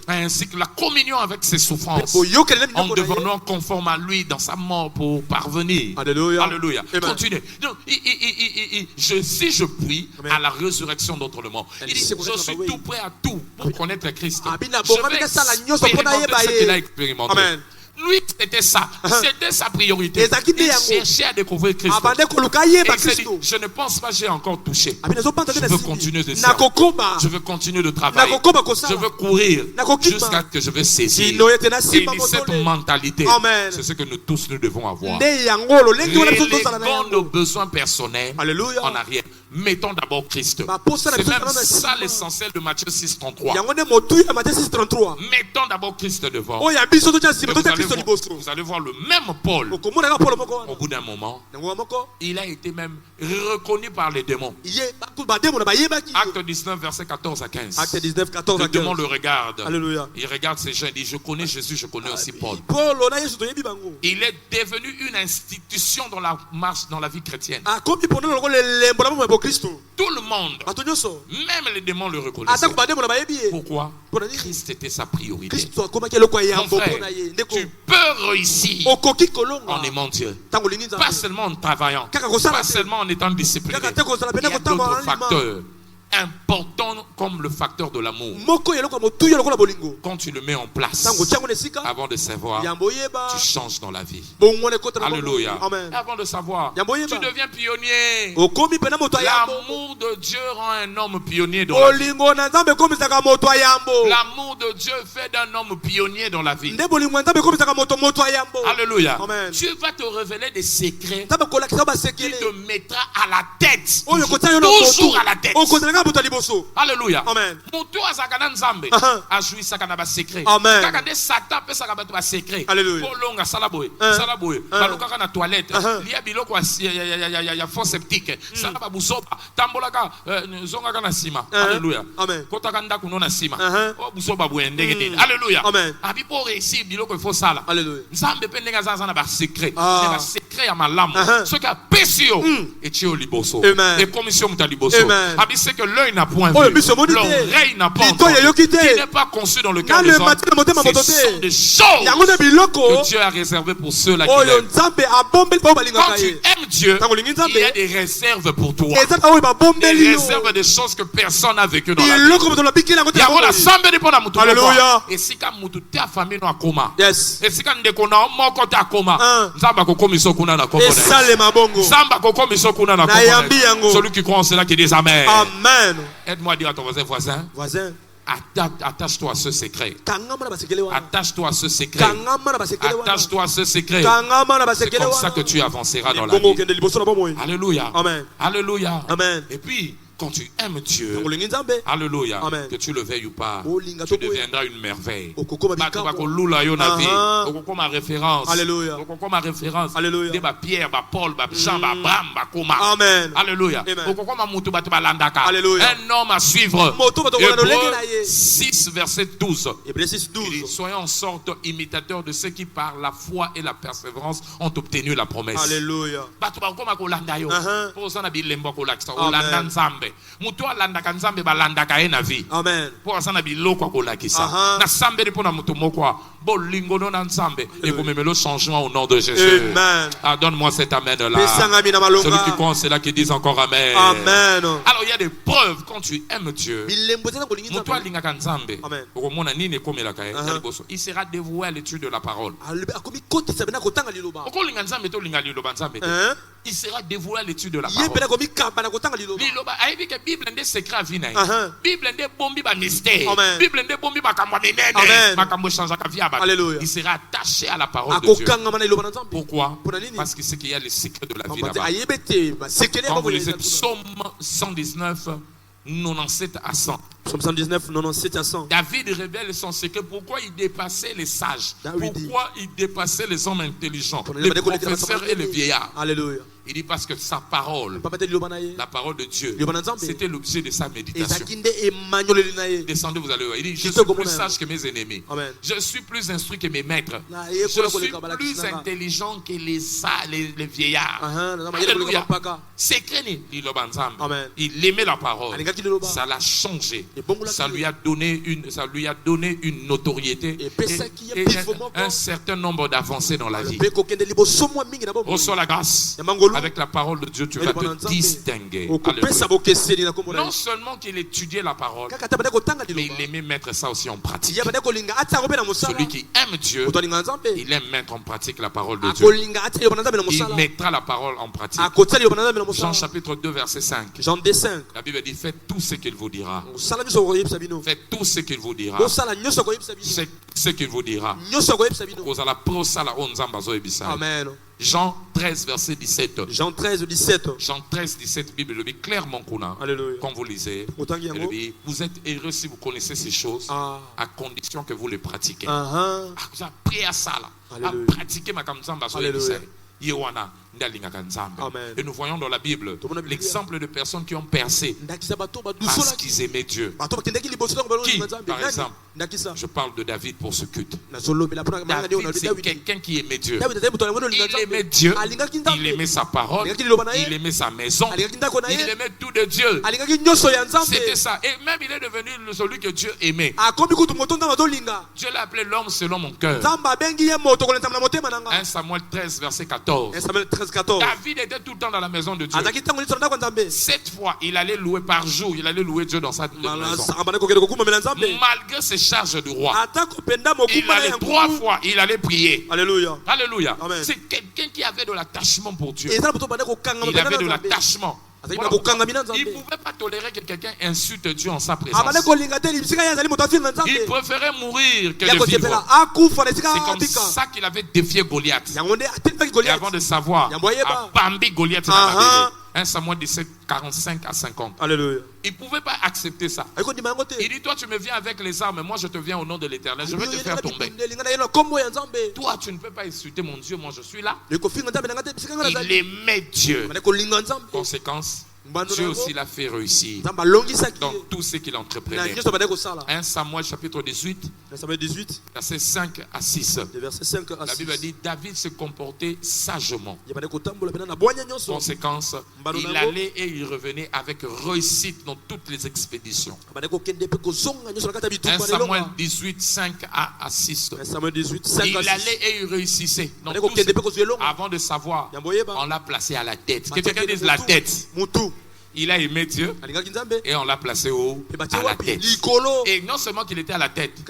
Ainsi que la communion avec ses souffrances, en devenant conforme à lui dans sa mort pour parvenir. Alléluia. Alléluia. Continuez. Donc, si je prie à la résurrection d'entre les morts, il dit, je suis tout prêt à tout pour connaître Christ. Je vais expérimenter ce qu'il a expérimenté. Amen. Lui, c'était ça. C'était sa priorité. Il cherchait à découvrir Christ. Et il s'est dit, je ne pense pas que j'ai encore touché. Je veux continuer de servir. Je veux continuer de travailler. Je veux courir jusqu'à ce que je vais saisir. Et il dit, cette mentalité, c'est ce que nous tous nous devons avoir. Reléguons nos besoins personnels en arrière. Mettons d'abord Christ. C'est même ça l'essentiel de Matthieu 6:33. Mettons d'abord Christ devant. Vous allez voir le même Paul. Au bout d'un moment, il a été même reconnu par les démons. Acte 19, verset 14 à 15. Le démon le regarde. Alléluia. Il regarde ces gens et dit, je connais Jésus, je connais aussi Paul. Il est devenu une institution dans la marche, dans la vie chrétienne. Tout le monde, même les démons le reconnaissaient. Pourquoi? Christ était sa priorité. Mon frère, tu peux réussir en aimant Dieu. Pas seulement en travaillant, pas seulement en étant discipliné. Il y a d'autres facteurs important comme le facteur de l'amour. Quand tu le mets en place, avant de savoir, tu changes dans la vie. Alléluia. Avant de savoir, tu deviens pionnier. L'amour de Dieu rend un homme pionnier dans la vie. L'amour de Dieu fait d'un homme pionnier dans la vie. Alléluia. Tu vas te révéler des secrets qui te mettra à la tête. Toujours à la tête. Alléluia. Amen. Mutu azakana nzambe ajuisa kana ba secret. Amen. Kaka de satan pesa ka ba secret. Alléluia. Polonga salaboy salaboy baluka kana toilette liya biloko ya fond septique sala ba busoba tambolaka zonga kana sima. Alléluia. Amen. Kota kanda kuno na sima o busoba bwendenge nini. Alléluia. Amen. Abi pour réussir biloko faut sala. Alléluia. Nzambe pe ndenga zaza na ba secret. Ba secret ya malamu. Ce qui a pesio et tio liboso. Et commission mutaliboso. Abi c'est que l'œil n'a point vu, l'oreille n'a pas entendu, qui n'est pas conçu dans le cœur des hommes. Ce sont des choses que Dieu a réservées pour ceux-là qui l'aiment. Quand tu aimes Dieu, il y a des réserves pour toi. Des réserves des choses que personne n'a vécues dans la vie. Alléluia. Et si quand tu t'es affamé dans coma, et si quand tu es en coma, celui qui croit en cela qui dit Amen. Amen. Aide-moi à dire à ton voisin. Attache-toi à ce secret. Attache-toi à ce secret. Attache-toi à ce secret. C'est comme ça que tu avanceras dans la vie. Alléluia. Amen. Alléluia. Amen. Et puis, quand tu aimes Dieu, alléluia, que tu le veuilles ou pas, tu deviendras une merveille. Ma référence. Alléluia. Ma référence. Alléluia. Pierre, Paul, Jean, Bram, Koma. Amen. Alléluia. Alléluia. Un homme à suivre. Hébreux 6, verset 12. Soyons en sorte imitateurs de ceux qui par la foi et la persévérance ont obtenu la promesse. Alléluia. Mutu alandaka nzambe balandaka ye na vie. Amen. Po asana biloko akolakisa. Na sambe po na mutu moko bolingo no na nzambe et komemelo changement au nom de Jésus. Amen. Ah, donne-moi cet amen là. Celui qui croit c'est là qui dit encore amen. Amen. Alors il y a des preuves quand tu aimes Dieu. Mutu alingaka nzambe. Okomona nini komelaka ye. Il sera dévoué à l'étude de la parole. Okolinga nzambe to linga liloba nzambe. Il sera dévoué à l'étude de la parole. Liloba aibi que Bible ndé secret à vie na. Bible ndé bombi ba mystère. Bible ndé bombi ba kamwa menene. Makambo change ka vie aba. Il sera attaché à la parole de Dieu. Pourquoi? Parce que c'est qu'il y a le secret de la vie là-bas. Quand vous lisez Psaume 119 97 à 100. Psaume 119, 97 à 100. David révèle son secret. Pourquoi il dépassait les sages? Pourquoi il dépassait les hommes intelligents, les professeurs et les vieillards? Alléluia. Il dit parce que sa parole, la parole de Dieu, c'était l'objet de sa méditation. Descendez, vous allez voir. Il dit, je suis plus sage que mes ennemis. Amen. Je suis plus instruit que mes maîtres. Je suis plus intelligent que les vieillards. Alléluia. Il aimait la parole. Ça l'a changé. Ça lui a donné une notoriété et un certain nombre d'avancées dans la vie. Reçois la grâce. Avec la parole de Dieu, tu vas te distinguer. Alléluia. Non seulement qu'il étudiait la parole, mais il aimait mettre ça aussi en pratique. Celui qui aime Dieu, il aime mettre en pratique la parole de Dieu. Il mettra la parole en pratique. Jean chapitre 2 verset 5. La Bible dit, faites tout ce qu'il vous dira. Faites tout ce qu'il vous dira. Ce qu'il vous dira. Amen. Jean 13 verset 17. Jean 13 17. Jean 13 17, Bible le dit clairement quand vous lisez. Vous êtes heureux si vous connaissez ces choses, à condition que vous les pratiquez. Vous avez pris à ça là, à pratiquer ma kamzamba sur et nous voyons dans la Bible l'exemple de personnes qui ont percé parce qu'ils aimaient Dieu. Qui, par exemple, je parle de David pour ce culte. David, c'est quelqu'un qui aimait Dieu. Il aimait Dieu, il aimait sa parole, il aimait sa maison, il aimait tout de Dieu. C'était ça. Et même il est devenu celui que Dieu aimait. Dieu l'a appelé l'homme selon mon cœur. 1 Samuel 13 verset 14. David était tout le temps dans la maison de Dieu. 7 fois, il allait louer par jour. Il allait louer Dieu dans sa maison. Malgré ses charges du roi, il allait 3 fois, il allait prier. Alléluia. Alléluia. C'est quelqu'un qui avait de l'attachement pour Dieu. Il avait de l'attachement. Il ne pouvait pas tolérer que quelqu'un insulte Dieu en sa présence. Il préférait mourir que de vivre. C'est comme ça qu'il avait défié Goliath. Et avant de savoir, à Bambi, Goliath n'a pas défié. 1 Samuel 17, 45 à 50. Alléluia. Il ne pouvait pas accepter ça. Il dit, toi tu me viens avec les armes, moi je te viens au nom de l'Éternel. Je vais te faire tomber. Toi tu ne peux pas insulter mon Dieu, moi je suis là. Il aimait Dieu. Conséquence, Dieu aussi l'a fait réussir dans tout ce qu'il entreprenait. 1 Samuel chapitre 18, verset 5 à 6. La Bible dit, David se comportait sagement. Conséquence, il allait et il revenait avec réussite dans toutes les expéditions. 1 Samuel 18, 5 à 6. Il allait et il réussissait dans tout avant de savoir, on l'a placé à la tête. Que quelqu'un dise la tête. Il a aimé Dieu et on l'a placé à la tête. Et non seulement qu'il était à la tête,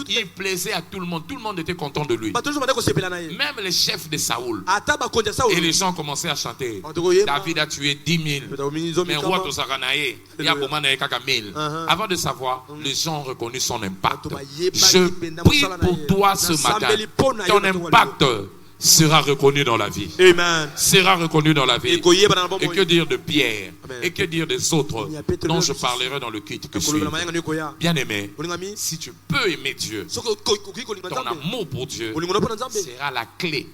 il plaisait à tout le monde. Tout le monde était content de lui. Même les chefs de Saoul. Et les gens commençaient à chanter. David a tué 10 000. Mais roi Tosaranaï, il y a pour 1000. Avant de savoir, les gens ont reconnu son impact. Je prie pour toi ce matin. Ton impact sera reconnu dans la vie. Amen. Sera reconnu dans la vie. Et que dire de Pierre? Amen. Et que dire des autres dont je parlerai dans le culte que suit. Bien aimé, si tu peux aimer Dieu, ton amour pour Dieu sera la clé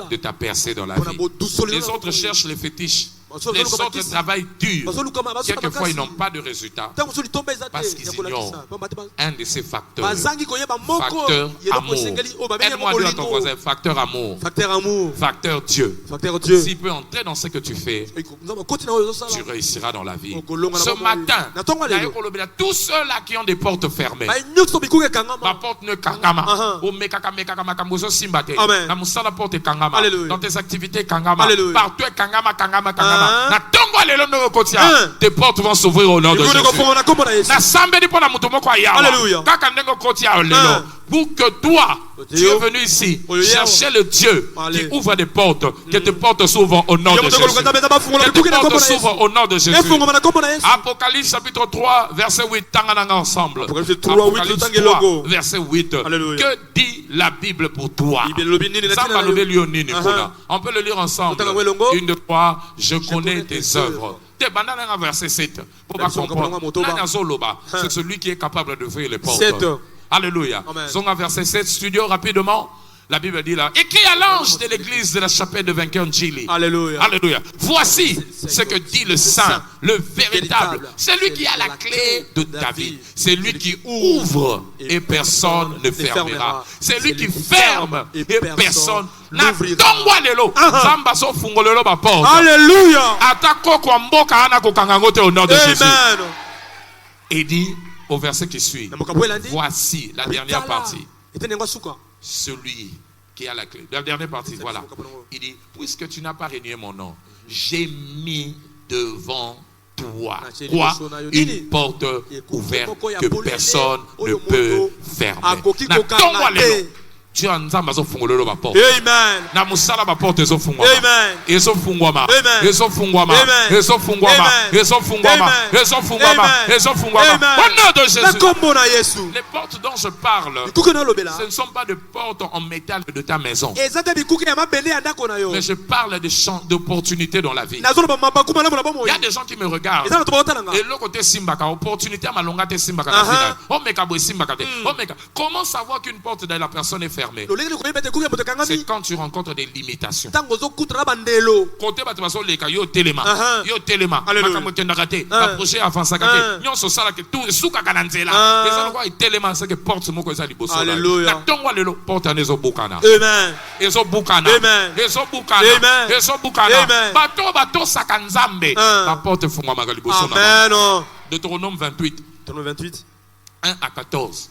de ta percée dans la vie. Les autres cherchent les fétiches. Les autres travaillent dur. Quelquefois, ils n'ont pas de résultat parce qu'ils ignorent un de ces facteurs. Facteur amour. Aide-moi à dire à ton voisin, facteur amour. Facteur Dieu. S'il peut entrer dans ce que tu fais, tu réussiras dans la vie. Ce matin, tous ceux-là qui ont des portes fermées, ma porte ne kangama. Dans tes activités, kangama. Partout, kangama. Tes portes vont s'ouvrir au nom de Jésus. Pour que toi, tu es venu ici chercher le Dieu qui ouvre des portes. Que tes portes s'ouvrent au nom de Jésus. Que tes portes s'ouvrent au nom de Jésus. Apocalypse chapitre 3 verset 8. Ensemble. Apocalypse 3 verset 8. Que dit la Bible pour toi? On peut le lire ensemble. Une fois, je connais tes œuvres. verset 7. Pour pas comprendre. C'est celui qui est capable d'ouvrir les portes. Alléluia. Zonga verset 7, studio rapidement. La Bible dit là, écrit à l'ange de l'église de la chapelle de vainqueur Njili. Alléluia. Alléluia. Voici ce que dit le Saint, le véritable. C'est lui qui a la clé de David. C'est lui qui ouvre et personne ne fermera. C'est lui qui ferme et personne n'ouvrira. Alléluia. Au nom de Jésus. Et dit au verset qui suit, voici la dernière partie. Celui qui a la clé. La dernière partie, voilà. Il dit, puisque tu n'as pas renié mon nom, j'ai mis devant toi quoi? Une porte ouverte que personne ne peut fermer. Tu as une porte. Amen. Na musala ba porte zo fungwa. Amen. Eso fungwa ma. Amen. Eso fungwa ma. Amen. Eso fungwa ma. Eso fungwa ma. Eso fungwa ma. Eso fungwa ma. Au nom de Jésus. Les portes dont je parle, ce ne sont pas des portes en métal de ta maison. Mais je parle des champs d'opportunités dans la vie. Il y a des gens qui me regardent. Et l'autre côté simbaka, opportunité à malonga te simbaka. Oh meka boy simbaka te. Oh meka. Comment savoir qu'une porte de la personne est fermée? C'est quand tu rencontres des limitations. Côté batabaso leka yo telema. Yo telema. Makamo kendakate. Approcher avant sakate. Nyon so sala ke tout suka kananzela. Les gens quoi telema c'est que porte moko za liboso. Alléluia. Na tongwa lelo porte anezo bukana. Amen. Ezo bukana. Amen. Ezo bukana. Amen. Ezo bukana. Amen. Bato sakanzambe. La porte fungwa maga liboso na. Amen. Deutéronome 28. 28. 1 à 14.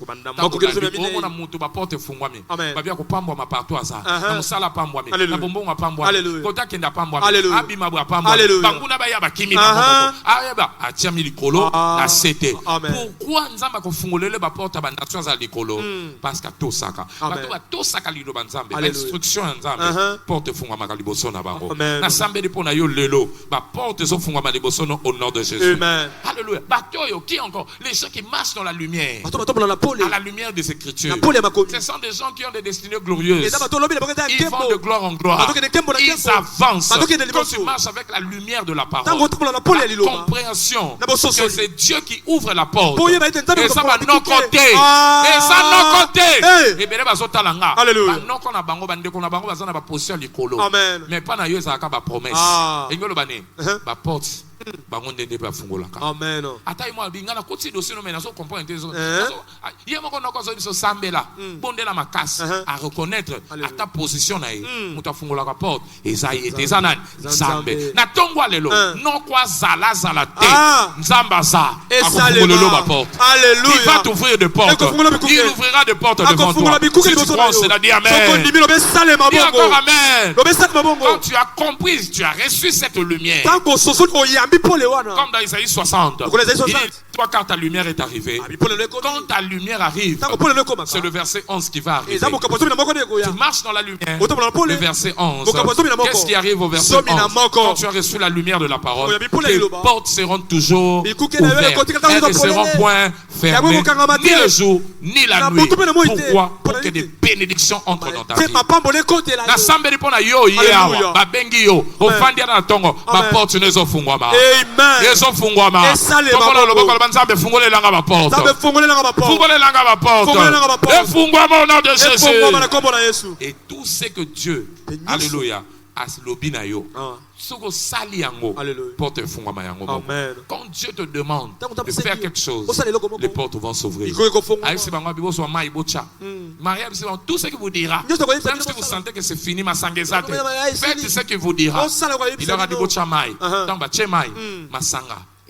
Pourquoi nzamba kofungolele ba porte ba nations za likolo? Parce que tosaka. Tosaka lilo banzambe. Instruction nzambe. Porte fungwa makaliboso na bango. Na sambe lipo na yo lelo. Ba porte zo fungwa maliboso au nom de Jésus. Alléluia. Batoyo qui encore les gens qui marchent dans la lumière. À la lumière des Écritures. Ce sont des gens qui ont des destinées glorieuses. Ils vont de gloire en gloire. Ils avancent. Quand tu marches avec la lumière de la parole, la compréhension que c'est Dieu qui ouvre la porte. Et ça va non côté. Et ça non côté. Et bien là, talanga. Non qu'on a bango bande qu'on a bango bazana ba position likolo. Mais pas na yo ça ka ba promesse. Et ngolo bane ba porte. Amen. Atai moi bingana koti dossier no menazo comprendre tes autres. Yemo ko noko so biso sambela. Bonde la makasi à reconnaître à ta position na ye. Muta fungola ka porte ezayi etezana sambe. Na tongwa lelo non kwa zala te. Nzamba za. Akufungolelo ba porte. Alléluia. Il va t'ouvrir des portes. Il ouvrira des portes devant toi. Si tu crois, c'est la dit amen. Dis encore amen. Quand tu as compris, tu as reçu cette lumière. Comme dans Isaïe 60, il dit, toi quand ta lumière est arrivée, quand ta lumière arrive, c'est le verset 11 qui va arriver. Tu marches dans la lumière, le verset 11. Qu'est-ce qui arrive au verset 11? Quand tu as reçu la lumière de la parole, tes portes seront toujours ouvertes. Elles ne seront point fermées, ni le jour, ni la nuit. Pourquoi? Pour que des bénédictions entrent dans ta vie. Amen. Et tout ce que Dieu, alléluia, quand Dieu te demande de faire quelque chose, les portes vont s'ouvrir. Tout ce qu'il vous dira, même si vous sentez que c'est fini, faites ce qu'il vous dira. Il aura dit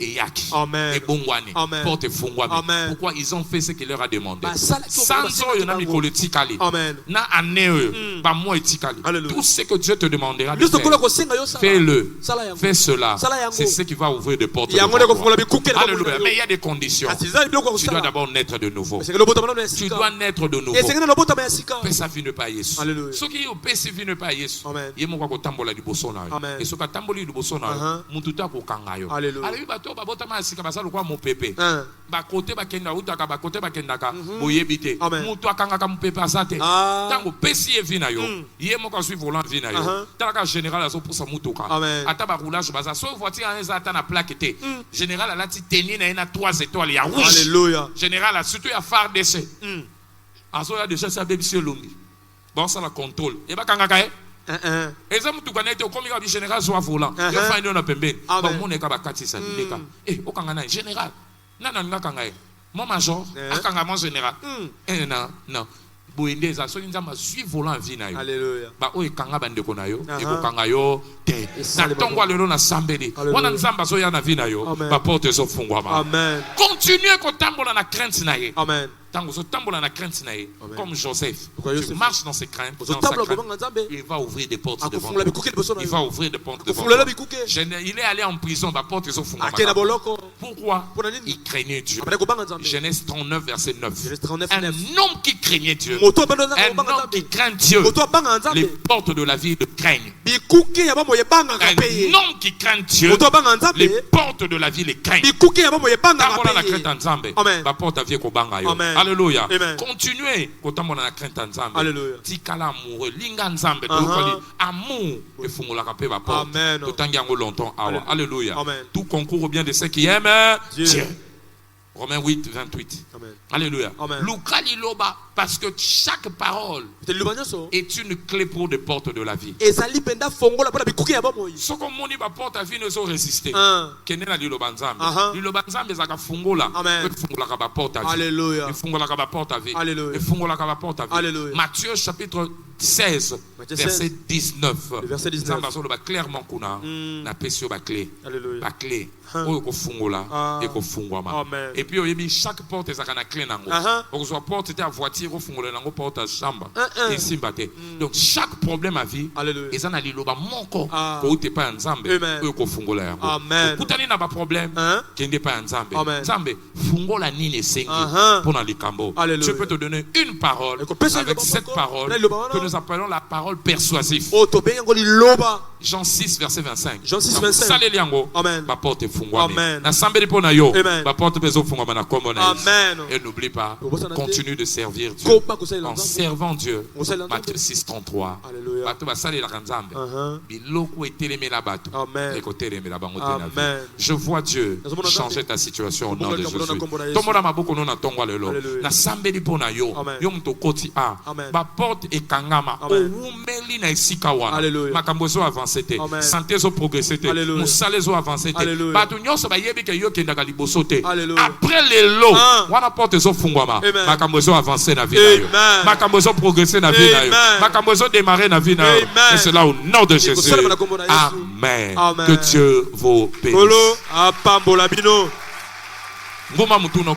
et Yaki, et Bongwani, porte Fungwami. Pourquoi ils ont fait ce qu'il leur a demandé? Sans Yonami Kolitikali, na Aneo, pas moi et Tikali. Tout ce que Dieu te demandera de faire, fais-le, fais cela. C'est ce qui va ouvrir des portes. Alléluia. Mais il y a des conditions. Tu dois d'abord naître de nouveau. Tu dois naître de nouveau. Fais sa vie ne pas Yesu. Ce qui est sa vie ne pas Yesu. Il y a mon tambola du bosona. Et ce que tamboli du bosona, mututa ko kangayo. Alléluia. bato babota masika basalo kwa mopepe ba côté ba kenda utaka ba côté ba kendaka boyebite mutu akangaka mopepe asate tango pesi e vina yo ye moko suivre volant vina yo talaka général aso pour sa mutuka ata ba roulage baza so voiture en ata na plaque té général alati tenir na 3 étoiles ya rouge. Alléluia. Général a surtout ya phare d'essai aso ya déjà ça baby sur longi bon ça la contrôle et ba kangaka et ça mutu kanete comme il général soit volant yo fa ndo na pembeni bon mon eka ba katisa ndeka o kangana général nana nga kangaye mon major akanga mon général non boende za so nzamba suivre volant vina yo. Alléluia. Ba o ekanga bandeko na yo e ko kanga yo te na tongwa lelo na sambeli wana nzamba so ya na vina yo ba porte so fungwama. Amen. Continuez ko tambola na crainte na ye. Amen. Tango so tambola na crainte na ye comme Joseph. Tu marches dans ses craintes, il va ouvrir des portes devant toi. Il va ouvrir des portes devant toi. Il est allé en prison, ba porte so fungwama. Pourquoi? Il craignait Dieu. Genèse 39 verset 9. Un homme qui craignait Dieu. Un homme qui craint Dieu. Les portes de la vie le craignent. Un homme qui craint Dieu. Les portes de la vie les craignent. Alléluia. Continuez. Alléluia. Tikala amoureux. Linga nzambe. Amour. Et fungola kape ba porte. Totangiango longtemps. Alléluia. Tout concourt au bien de ceux qui aiment Dieu. Romains 8, 28. Amen. Alléluia. Lukali loba, parce que chaque parole est une clé pour des portes de la vie. Ce qu'on m'a dit, la porte à vie ne sont résistés. Kenena li loba nzambe. Li loba nzambe zaka fungola. Fungola ka ba porte à vie. Alléluia. Fungola ka ba porte à vie. Alléluia. Fungola ka ba porte à vie. Alléluia. Matthieu chapitre 16, verset 19. Verset 19. Nzambe azo loba clairement kuna na pesio ba clé. Alléluia. Ba clé. Oyo ko fungola et ko fungwama. Et puis chaque porte est à clé nango. Donc soit porte était à voiture au fungola nango porte à chambre. Et simbate. Donc chaque problème à vie et ça na liloba moko ko te pa nzambe oyo ko fungola yango. Kutani na ba problème kende pa nzambe. Nzambe fungola nini sengi pour na likambo. Je peux te donner une parole avec cette parole que nous appelons la parole persuasive. Jean 6 verset 25. Jean 6 25. Saleli yango. Ba porte fungwame. Na sambeli pona yo. Ba porte bezo fungwama na komona. Et n'oublie pas, continue de servir Dieu. En servant Dieu. Matthieu 6 33. Bato ba saleli la nzambe. Biloko etelemi la bato. Ekotelemi la bango te na vie. Je vois Dieu changer ta situation au nom de Jésus. Tomona maboko no na tongwa lelo. Na sambeli pona yo. Yo mto koti a. Ba porte ekangama. Oumeli na esika wana. Makambo zo avance. Santé zo progresser musale zo avancer bato nyonso bayebi ke yo kendaka liboso te après les lots wana porte zo fungwama makambo zo avancer na vie na yo makambo zo progresser na vie na yo makambo zo démarrer na vie na yo et c'est là au nom de Jésus. Amen. Que Dieu vous bénisse. Ngoma mutuno